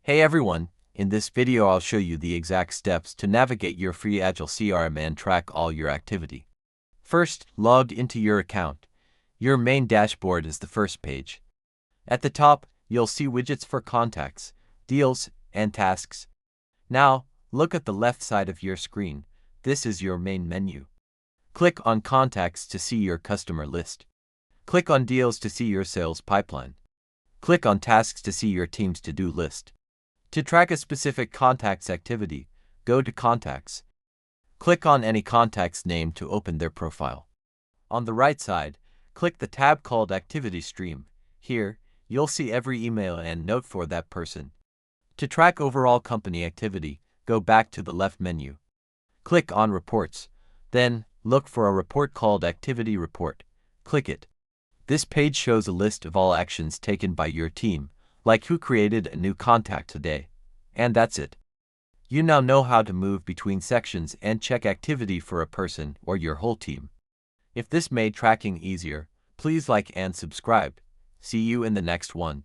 Hey everyone, in this video I'll show you the exact steps to navigate your free Agile CRM and track all your activity. First, log into your account. Your main dashboard is the first page. At the top, you'll see widgets for contacts, deals, and tasks. Now, look at the left side of your screen. This is your main menu. Click on Contacts to see your customer list. Click on Deals to see your sales pipeline. Click on Tasks to see your team's to-do list. To track a specific contact's activity, go to Contacts. Click on any contact's name to open their profile. On the right side, click the tab called Activity Stream. Here, you'll see every email and note for that person. To track overall company activity, go back to the left menu. Click on Reports. Then, look for a report called Activity Report. Click it. This page shows a list of all actions taken by your team, like who created a new contact today. And that's it. You now know how to move between sections and check activity for a person or your whole team. If this made tracking easier, please like and subscribe. See you in the next one.